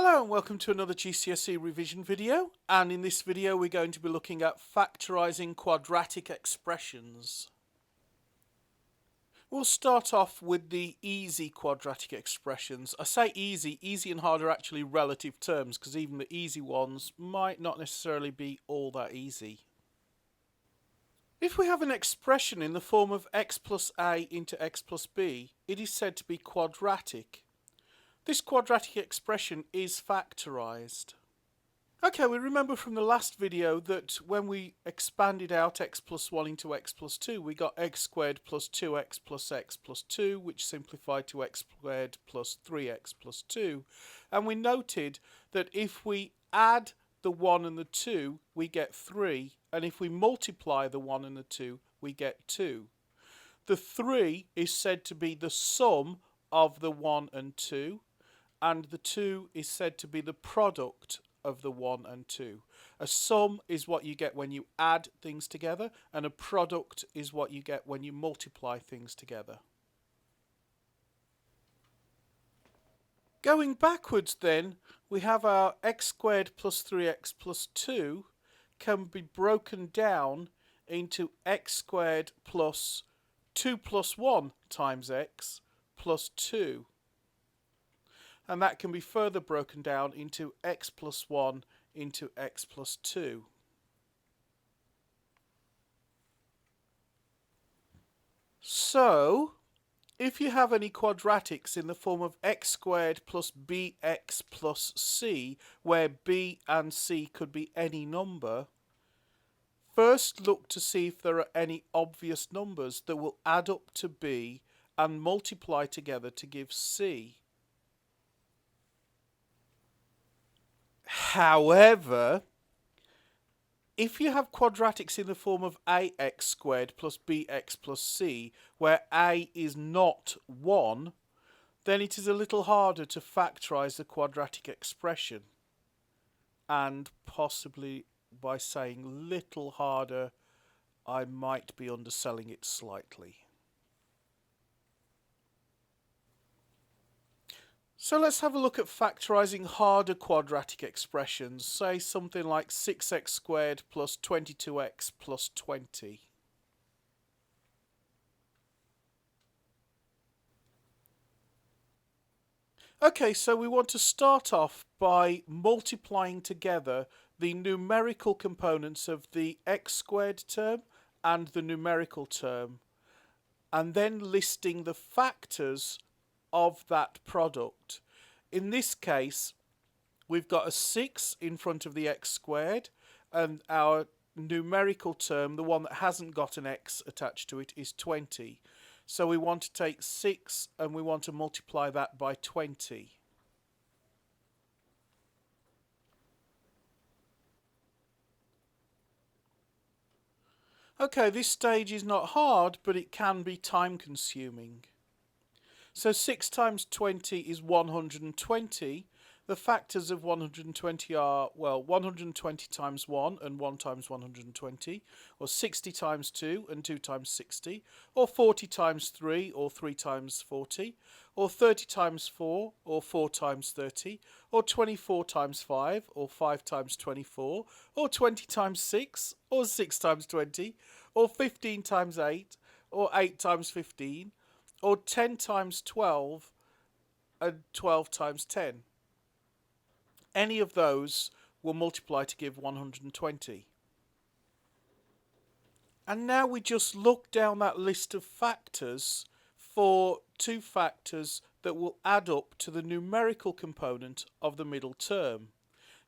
Hello and welcome to another GCSE revision video, and in this video we're going to be looking at factorising quadratic expressions. We'll start off with the easy quadratic expressions. I say easy and hard are actually relative terms because even the easy ones might not necessarily be all that easy. If we have an expression in the form of x plus a into x plus b, it is said to be quadratic. This quadratic expression is factorised. Okay, we remember from the last video that when we expanded out x plus 1 into x plus 2, we got x squared plus 2x plus x plus 2, which simplified to x squared plus 3x plus 2. And we noted that if we add the 1 and the 2, we get 3, and if we multiply the 1 and the 2, we get 2. The 3 is said to be the sum of the 1 and 2. And the 2 is said to be the product of the 1 and 2. A sum is what you get when you add things together, and a product is what you get when you multiply things together. Going backwards then, we have our x squared plus 3x plus 2 can be broken down into x squared plus 2 plus 1 times x plus 2. And that can be further broken down into x plus 1 into x plus 2. So, if you have any quadratics in the form of x squared plus bx plus c, where b and c could be any number, first look to see if there are any obvious numbers that will add up to b and multiply together to give c. However, if you have quadratics in the form of ax squared plus bx plus c, where a is not 1, then it is a little harder to factorise the quadratic expression. And possibly by saying little harder, I might be underselling it slightly. So let's have a look at factorising harder quadratic expressions, say something like 6x squared plus 22x plus 20. Okay, so we want to start off by multiplying together the numerical components of the x squared term and the numerical term, and then listing the factors of that product. In this case, we've got a 6 in front of the x squared, and our numerical term, the one that hasn't got an x attached to it, is 20. So we want to take 6 and we want to multiply that by 20. Okay, this stage is not hard, but it can be time consuming. So 6 times 20 is 120. The factors of 120 are, well, 120 times 1 and 1 times 120, or 60 times 2 and 2 times 60, or 40 times 3 or 3 times 40, or 30 times 4 or 4 times 30, or 24 times 5 or 5 times 24, or 20 times 6 or 6 times 20, or 15 times 8 or 8 times 15, or 10 times 12 and 12 times 10. Any of those will multiply to give 120. And now we just look down that list of factors for two factors that will add up to the numerical component of the middle term.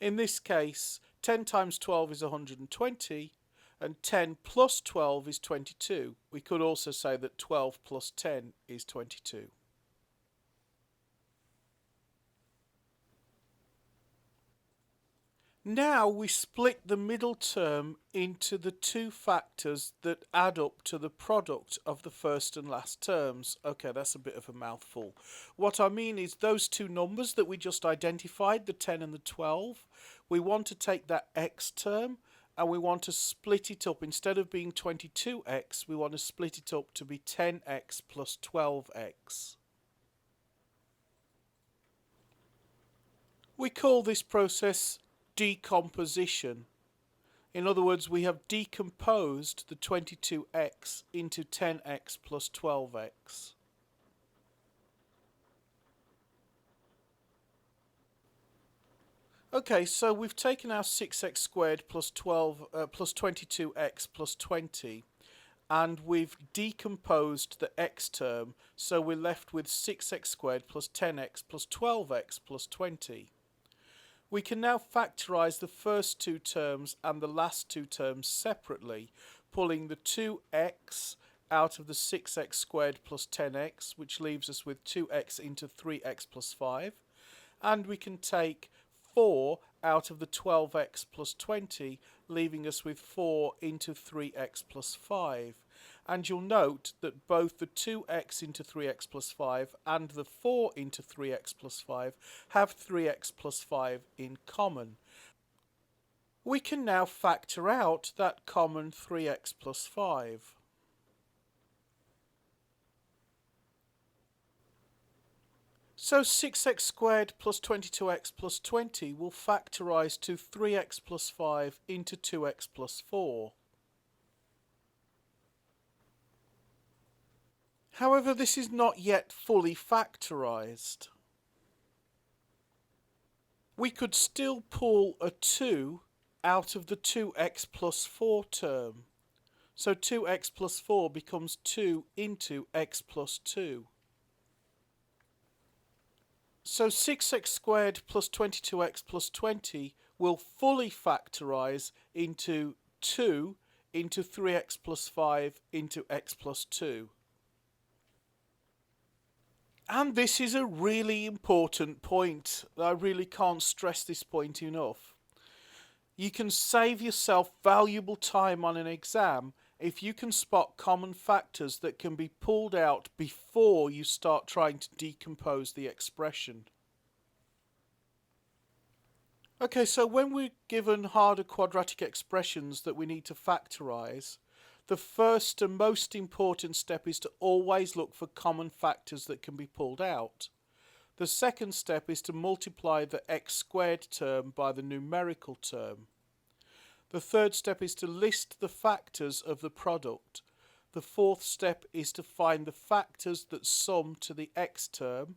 In this case, 10 times 12 is 120, and 10 plus 12 is 22. We could also say that 12 plus 10 is 22. Now we split the middle term into the two factors that add up to the product of the first and last terms. Okay, that's a bit of a mouthful. What I mean is those two numbers that we just identified, the 10 and the 12, we want to take that x term and we want to split it up. Instead of being 22x, we want to split it up to be 10x plus 12x. We call this process decomposition. In other words, we have decomposed the 22x into 10x plus 12x. Okay, so we've taken our 6x squared plus 22x plus 20, and we've decomposed the x term, so we're left with 6x squared plus 10x plus 12x plus 20. We can now factorise the first two terms and the last two terms separately, pulling the 2x out of the 6x squared plus 10x, which leaves us with 2x into 3x plus 5, and we can take 4 out of the 12x plus 20, leaving us with 4 into 3x plus 5. And you'll note that both the 2x into 3x plus 5 and the 4 into 3x plus 5 have 3x plus 5 in common. We can now factor out that common 3x plus 5. So 6x squared plus 22x plus 20 will factorise to 3x plus 5 into 2x plus 4. However, this is not yet fully factorised. We could still pull a 2 out of the 2x plus 4 term. So 2x plus 4 becomes 2 into x plus 2. So 6x squared plus 22x plus 20 will fully factorise into 2 into 3x plus 5 into x plus 2. And this is a really important point. I really can't stress this point enough. You can save yourself valuable time on an exam if you can spot common factors that can be pulled out before you start trying to decompose the expression. Okay, so when we're given harder quadratic expressions that we need to factorise, the first and most important step is to always look for common factors that can be pulled out. The second step is to multiply the x squared term by the numerical term. The third step is to list the factors of the product. The fourth step is to find the factors that sum to the x term.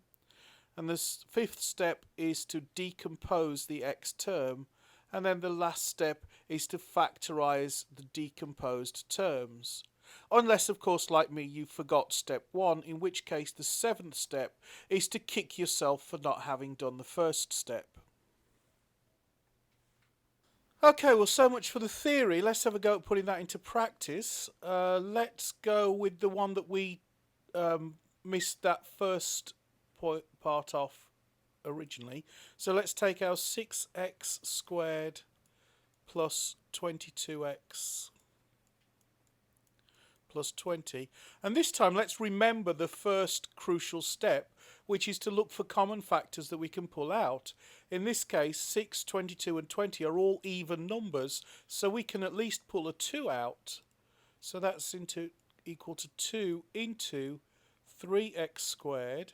And the fifth step is to decompose the x term. And then the last step is to factorise the decomposed terms. Unless, of course, like me, you forgot step 1, in which case the seventh step is to kick yourself for not having done the first step. Okay, well, so much for the theory. Let's have a go at putting that into practice. Let's go with the one that we missed that first part off originally. So let's take our 6x squared plus 22x plus 20. And this time let's remember the first crucial step, which is to look for common factors that we can pull out. In this case, 6, 22 and 20 are all even numbers, so we can at least pull a 2 out. So that's equal to 2 into 3x squared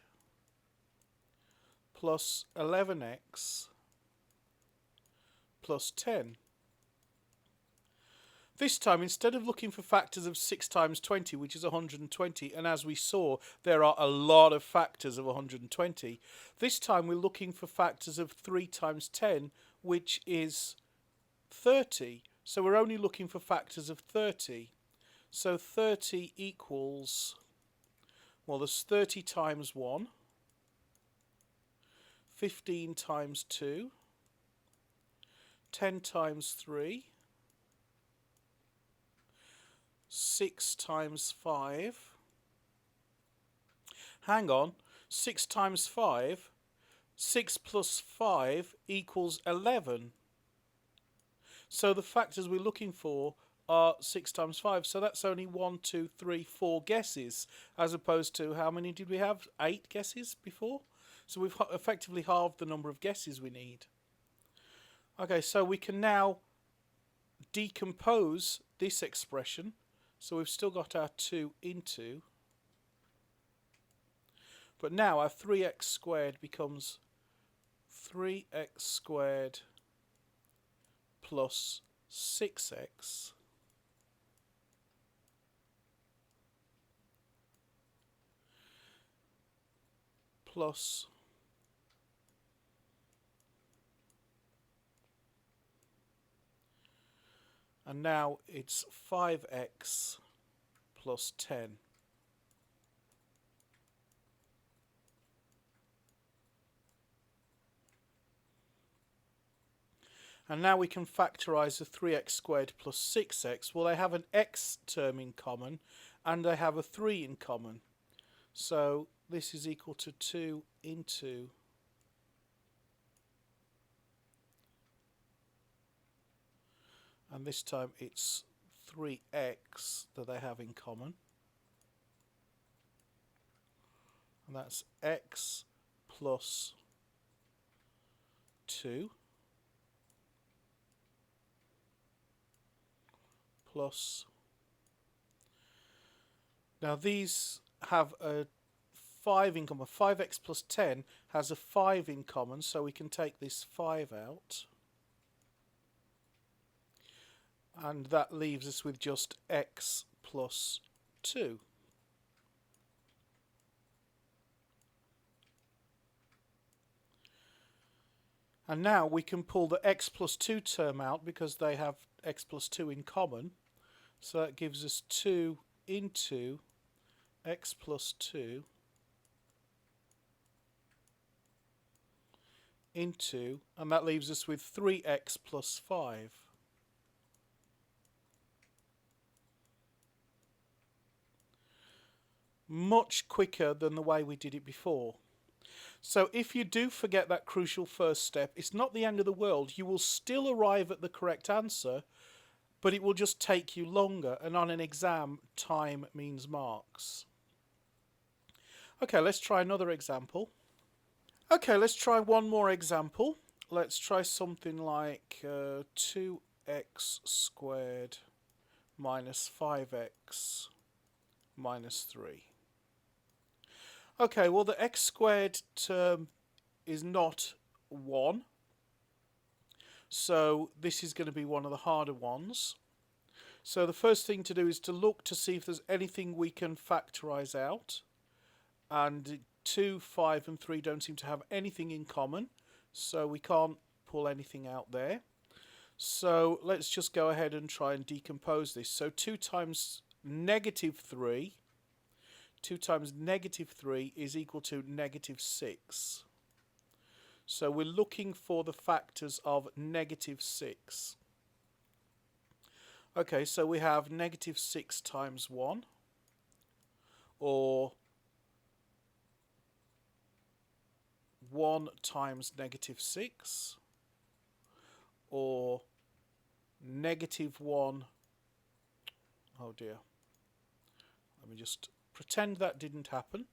plus 11x plus 10. This time, instead of looking for factors of 6 times 20, which is 120, and as we saw, there are a lot of factors of 120, this time we're looking for factors of 3 times 10, which is 30. So we're only looking for factors of 30. So 30 equals, well, there's 30 times 1, 15 times 2, 10 times 3, 6 times 5. Hang on, 6 times 5, 6 plus 5 equals 11. So the factors we're looking for are 6 times 5. So that's only 1, 2, 3, 4 guesses, as opposed to how many did we have? 8 guesses before? So we've effectively halved the number of guesses we need. Okay, so we can now decompose this expression. So we've still got our 2 into, but now our 3x squared becomes 3x squared plus 6x plus and now it's 5x plus 10. And now we can factorise the 3x squared plus 6x. Well, they have an x term in common and they have a 3 in common. So this is equal to 2 into and this time it's 3x that they have in common. And that's x plus 2 plus. Now these have a 5 in common. 5x plus 10 has a 5 in common, so we can take this 5 out. And that leaves us with just x plus 2. And now we can pull the x plus 2 term out because they have x plus 2 in common. So that gives us 2 into x plus 2 into, and that leaves us with 3x plus 5. Much quicker than the way we did it before. So if you do forget that crucial first step, it's not the end of the world. You will still arrive at the correct answer, but it will just take you longer, and on an exam, time means marks. Okay, let's try another example. Okay, let's try one more example. Let's try something like 2x squared minus 5x minus 3. Okay, well the x squared term is not 1, so this is going to be one of the harder ones. So the first thing to do is to look to see if there's anything we can factorise out, and 2, 5 and 3 don't seem to have anything in common, so we can't pull anything out there. So let's just go ahead and try and decompose this. So 2 times negative 3 is equal to negative 6. So we're looking for the factors of negative 6. Okay, so we have negative 6 times 1, or 1 times negative 6, or negative 1. Oh dear. Let me just pretend that didn't happen.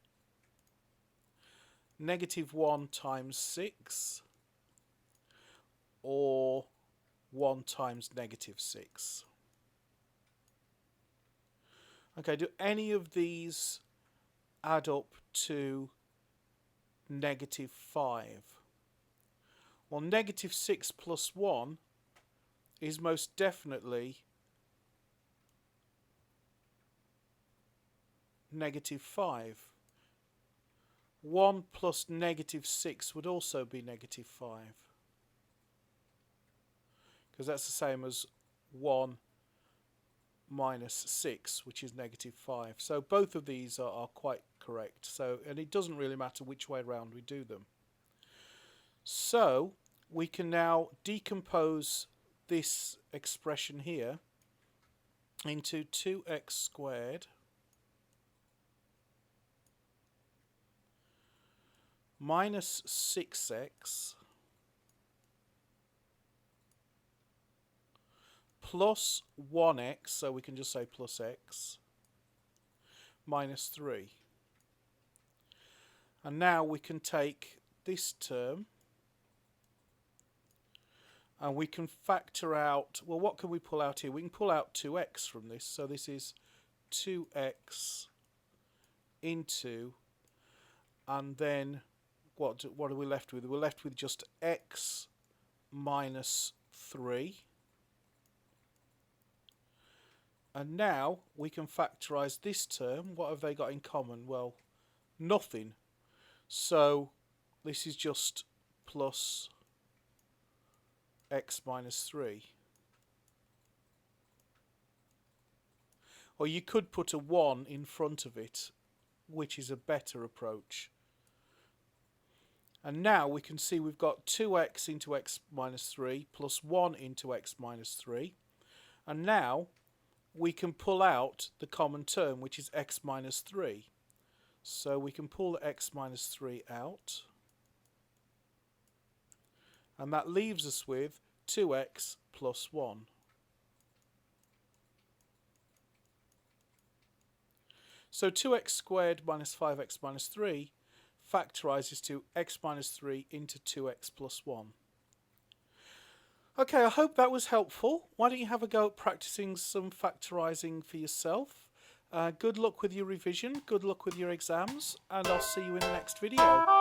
Negative 1 times 6, or 1 times negative 6. Okay, do any of these add up to negative 5? Well, negative 6 plus 1 is most definitely negative 5. 1 plus negative 6 would also be negative 5, because that's the same as 1 minus 6, which is negative 5. So both of these are quite correct. So, and it doesn't really matter which way around we do them. So we can now decompose this expression here into 2x squared minus 6x plus 1x, so we can just say plus x, minus 3. And now we can take this term and we can factor out, well, what can we pull out here? We can pull out 2x from this, so this is 2x into, and then what are we left with? We're left with just x minus 3. And now we can factorise this term. What have they got in common? Well, nothing. So this is just plus x minus 3. Or you could put a 1 in front of it, which is a better approach. And now we can see we've got 2x into x minus 3 plus 1 into x minus 3. And now we can pull out the common term, which is x minus 3. So we can pull the x minus 3 out. And that leaves us with 2x plus 1. So 2x squared minus 5x minus 3 factorises to x minus 3 into 2x plus 1. Okay, I hope that was helpful. Why don't you have a go at practicing some factorising for yourself. Good luck with your revision, good luck with your exams, and I'll see you in the next video.